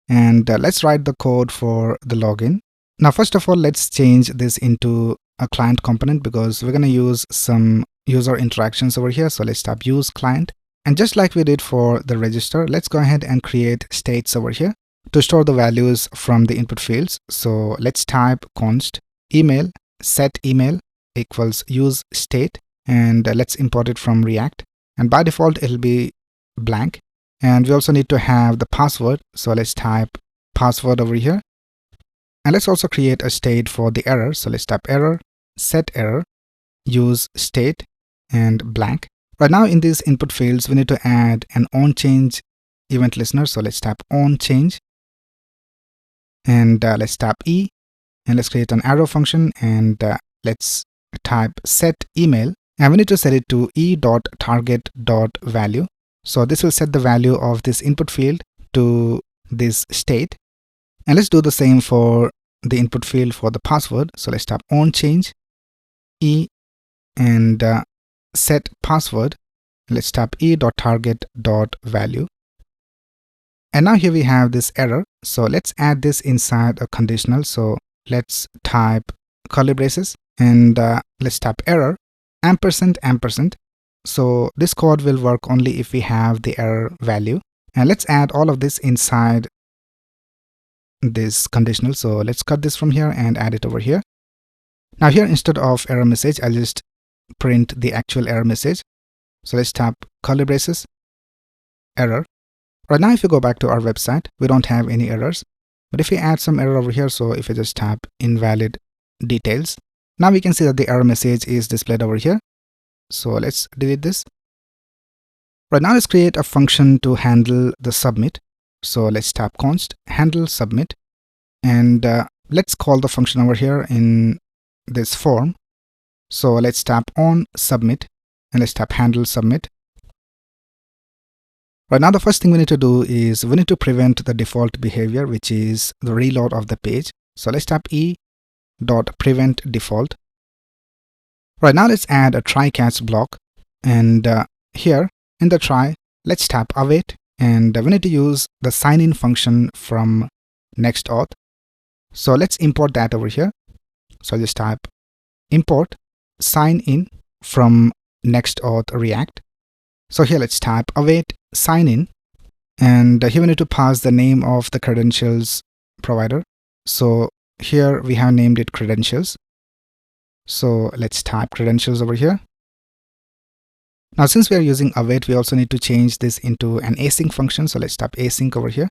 and let's write the code for the login. Now first of all, let's change this into a client component because we're going to use some user interactions over here. So let's tap use client. And just like we did for the register, let's go ahead and create states over here to store the values from the input fields. So let's type const email set email equals use state, and let's import it from React. and by default it'll be blank. And we also need to have the password, so let's type password over here. And let's also create a state for the error, so let's type error, set error, use state, and blank. Right now in these input fields we need to add an onChange event listener, so let's type onChange, and let's type e, and let's create an arrow function, and let's type set email, and we need to set it to e.target.value. So this will set the value of this input field to this state. And let's do the same for the input field for the password. So let's type onChange e, and set password. Let's type e.target.value. And now here we have this error. So let's add this inside a conditional. So let's type curly braces, and let's type error ampersand ampersand. So this code will work only if we have the error value. And let's add all of this inside this conditional. So let's cut this from here and add it over here. Now here, instead of error message, I'll just print the actual error message. So let's type curly braces, error. Right now if you go back to our website, we don't have any errors. But if we add some error over here, so if I just type invalid details, now we can see that the error message is displayed over here. So let's delete this. Right now let's create a function to handle the submit. So let's type const handle submit, and let's call the function over here in this form. So let's type on submit, and let's type handle submit. Right now the first thing we need to do is we need to prevent the default behavior, which is the reload of the page. So let's type e.prevent default. Right now let's add a try catch block, and here in the try let's type await, and we need to use the sign in function from Next Auth. So let's import that over here. So I'll just type import sign in from Next Auth React. So here let's type await sign in, and here we need to pass the name of the credentials provider. So here we have named it credentials. So let's type credentials over here. Now since we are using await, we also need to change this into an async function. So let's type async over here.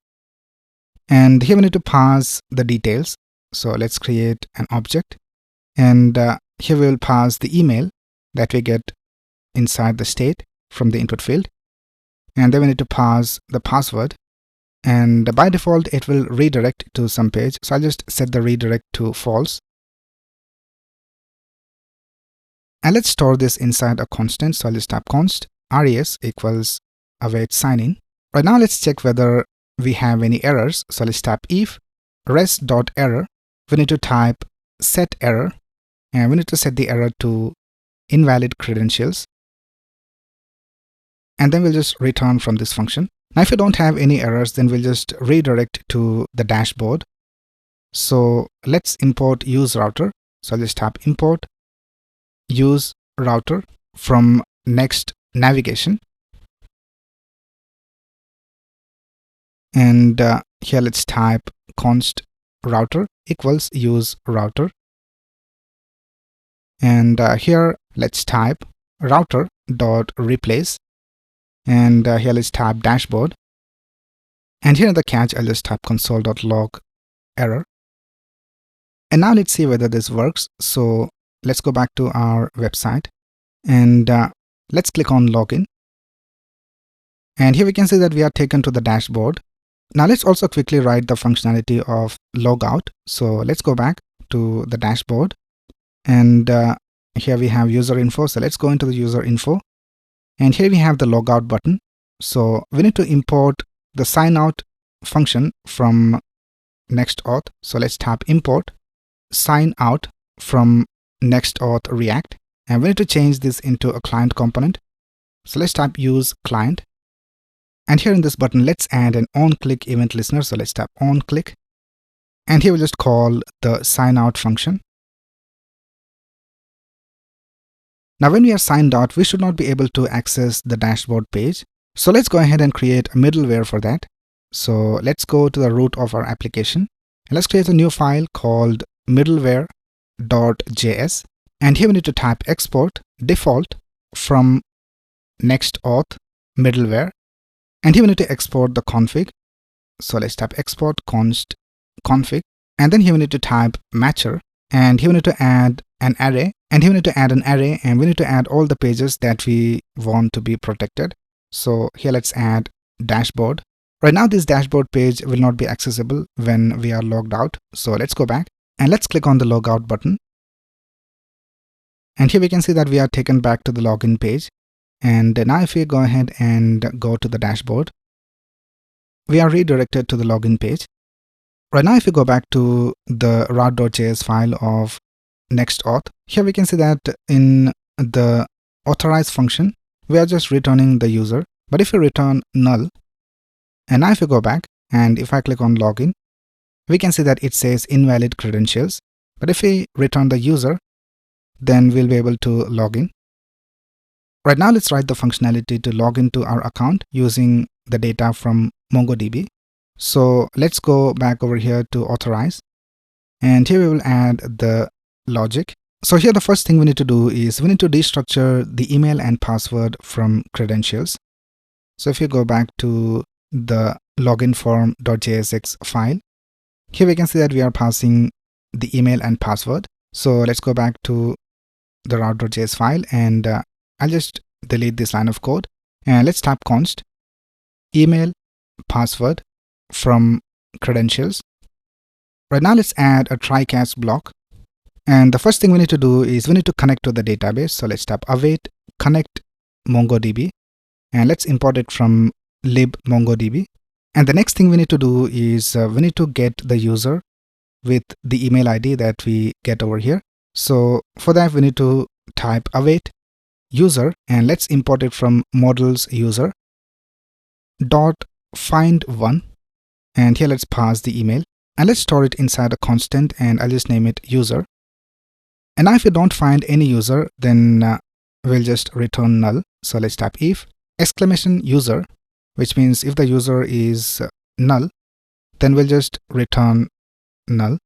And here we need to pass the details. So let's create an object. And here we will pass the email that we get inside the state from the input field. And then we need to pass the password. And by default, it will redirect to some page. So I'll just set the redirect to false. And let's store this inside a constant. So I'll just type const res equals await sign in. Right now let's check whether we have any errors. So let's type if res.error. We need to type set error, and we need to set the error to invalid credentials. And then we'll just return from this function. Now if you don't have any errors, then we'll just redirect to the dashboard. So let's import use router. So I'll just type import use router from Next navigation. And here let's type const router equals use router. And here let's type router dot replace. And here let's type dashboard. And here in the catch, I'll just type console.log error. And now let's see whether this works. So let's go back to our website, and let's click on login. And here we can see that we are taken to the dashboard. Now let's also quickly write the functionality of logout. So let's go back to the dashboard, and here we have user info. So let's go into the user info, and here we have the logout button. So we need to import the sign out function from Next Auth. So let's type import sign out from Next Auth React, and we need to change this into a client component. So let's type use client, and here in this button let's add an on-click event listener. So let's type on-click, and here we'll just call the sign out function. Now when we are signed out, we should not be able to access the dashboard page. So let's go ahead and create a middleware for that. So let's go to the root of our application, and let's create a new file called middleware.js. And here we need to type export default from Next Auth middleware. And here we need to export the config. So let's type export const config. And then here we need to type matcher. And here we need to add an array. And here we need to add an array. And we need to add all the pages that we want to be protected. So here let's add dashboard. Right now this dashboard page will not be accessible when we are logged out. So let's go back and let's click on the logout button. And here we can see that we are taken back to the login page. And now if we go ahead and go to the dashboard, we are redirected to the login page. Right now if we go back to the route.js file of NextAuth, here we can see that in the authorize function, we are just returning the user. But if we return null, and now if we go back and if I click on login, we can see that it says invalid credentials. But if we return the user, then we'll be able to log in. Right now, let's write the functionality to log into our account using the data from MongoDB. So let's go back over here to authorize. And here we will add the logic. So here the first thing we need to do is we need to destructure the email and password from credentials. So if you go back to the login form.jsx file, here we can see that we are passing the email and password. So let's go back to the route.js file and I'll just delete this line of code and let's type const email password from credentials. Right now let's add a try catch block, and the first thing we need to do is we need to connect to the database. So let's type await connect MongoDB and let's import it from lib MongoDB. And the next thing we need to do is we need to get the user with the email ID that we get over here. So for that we need to type await user and let's import it from models user dot find one, and here let's pass the email and let's store it inside a constant and I'll just name it user. And now if we don't find any user, then we'll just return null. So let's type if exclamation user, which means if the user is null, then we'll just return null.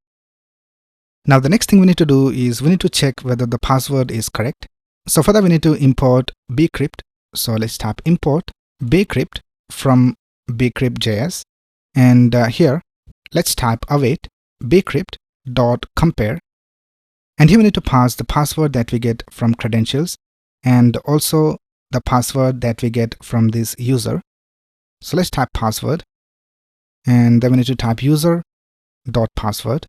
Now the next thing we need to do is we need to check whether the password is correct. So for that we need to import bcrypt. So let's type import bcrypt from bcrypt.js, and here let's type await bcrypt dot compare, and here we need to pass the password that we get from credentials and also the password that we get from this user. So let's type password and then we need to type user dot password.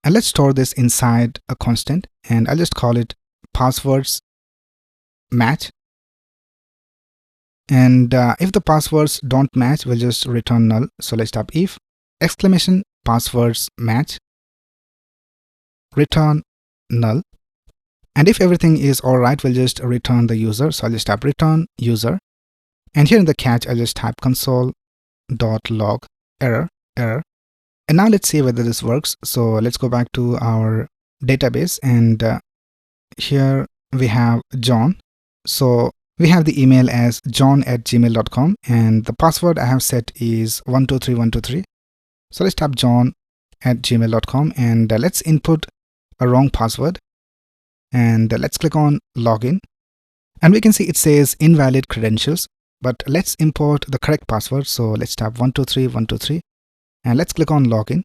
And let's store this inside a constant and I'll just call it passwords match. And if the passwords don't match, we'll just return null. So let's type if exclamation passwords match return null. And if everything is alright, we'll just return the user. So I'll just type return user. And here in the catch, I'll just type console.log error. And now let's see whether this works. So let's go back to our database and here we have John. So we have the email as john@gmail.com and the password I have set is 123123. So let's type john@gmail.com and let's input a wrong password and let's click on login. And we can see it says invalid credentials, but let's import the correct password. So let's type 123123. And let's click on login.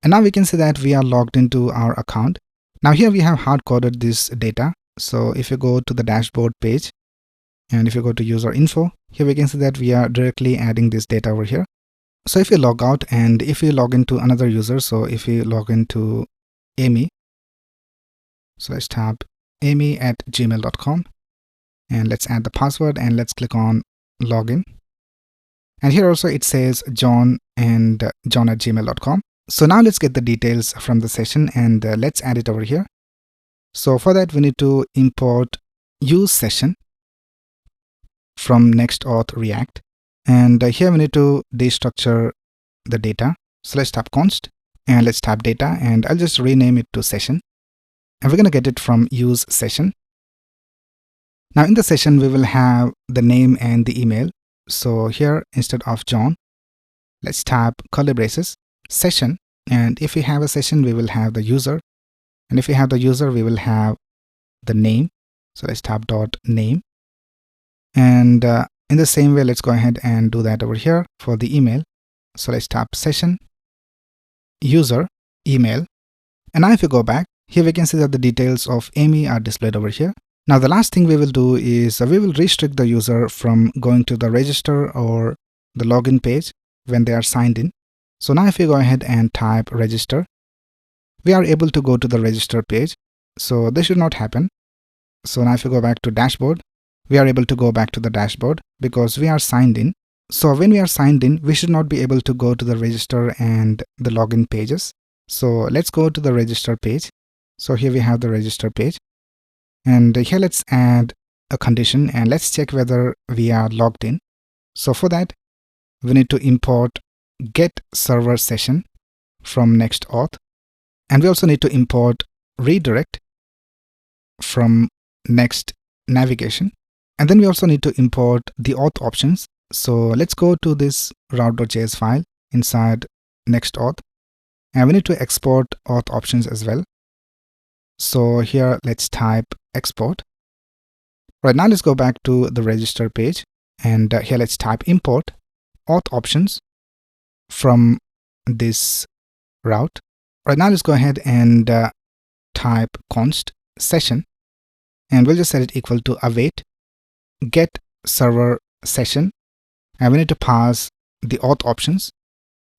And now we can see that we are logged into our account. Now here we have hard-coded this data. So if you go to the dashboard page and if you go to user info, here we can see that we are directly adding this data over here. So if you log out and if you log into another user, so if you log into Amy, so let's type amy@gmail.com and let's add the password and let's click on login. And here also it says John and john@gmail.com. So now let's get the details from the session and let's add it over here. So for that we need to import use session from NextAuth React. And here we need to destructure the data. So let's type const and let's type data and I'll just rename it to session. And we're going to get it from use session. Now in the session we will have the name and the email. So here instead of John, let's type curly braces session, and if we have a session we will have the user, and if we have the user we will have the name, So let's type .name, and in the same way, let's go ahead and do that over here for the email. So let's type session user email, and now if you go back, here we can see that the details of Amy are displayed over here. Now the last thing we will do is we will restrict the user from going to the register or the login page when they are signed in. So now if you go ahead and type register, we are able to go to the register page. So this should not happen. So now if you go back to dashboard, we are able to go back to the dashboard because we are signed in. So when we are signed in, we should not be able to go to the register and the login pages. So let's go to the register page. So here we have the register page, and here let's add a condition and let's check whether we are logged in. So for that, we need to import get server session from Next Auth, and we also need to import redirect from Next Navigation, and then we also need to import the auth options. So let's go to this route.js file inside Next Auth, and we need to export auth options as well. So here let's type export. Right now let's go back to the register page, and here let's type import auth options from this route. Right now let's go ahead and type const session, and we'll just set it equal to await get server session, and we need to pass the auth options.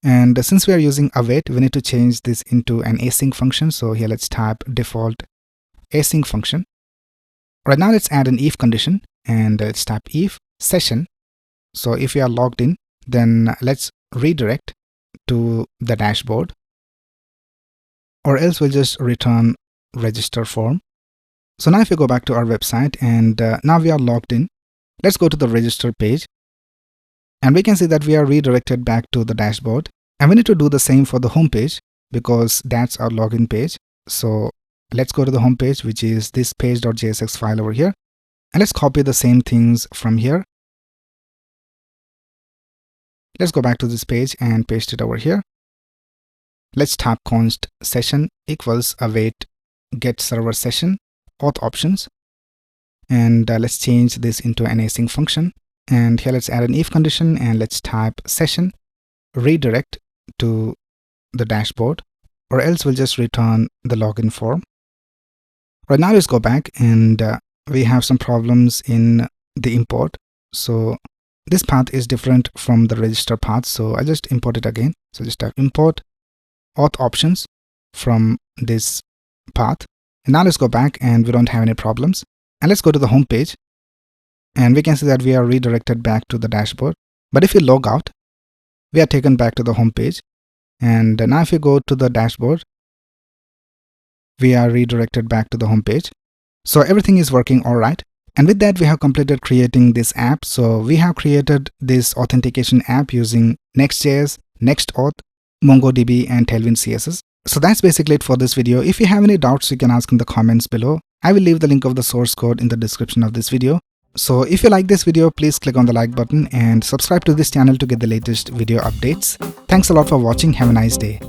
And since we are using await, we need to change this into an async function. So here let's type default async function. Right now let's add an if condition, and let's type if session. So if we are logged in, then let's redirect to the dashboard, or else we'll just return register form. So now if you go back to our website, and now we are logged in, let's go to the register page, and we can see that we are redirected back to the dashboard. And we need to do the same for the home page because that's our login page. So let's go to the home page, which is this page.jsx file over here, and let's copy the same things from here. Let's go back to this page and paste it over here. Let's type const session equals await get server session auth options, and let's change this into an async function. And here let's add an if condition, and let's type session redirect to the dashboard, or else we'll just return the login form. Right now let's go back, and we have some problems in the import. So this path is different from the register path, so I just import it again. So just type import auth options from this path. And now let's go back, and we don't have any problems. And let's go to the home page, and we can see that we are redirected back to the dashboard. But if we log out, we are taken back to the home page. And now if you go to the dashboard, we are redirected back to the home page. So everything is working all right. And with that, we have completed creating this app. So we have created this authentication app using Next.js, NextAuth, MongoDB, and Tailwind CSS. So that's basically it for this video. If you have any doubts, you can ask in the comments below. I will leave the link of the source code in the description of this video. So if you like this video, please click on the like button and subscribe to this channel to get the latest video updates. Thanks a lot for watching. Have a nice day.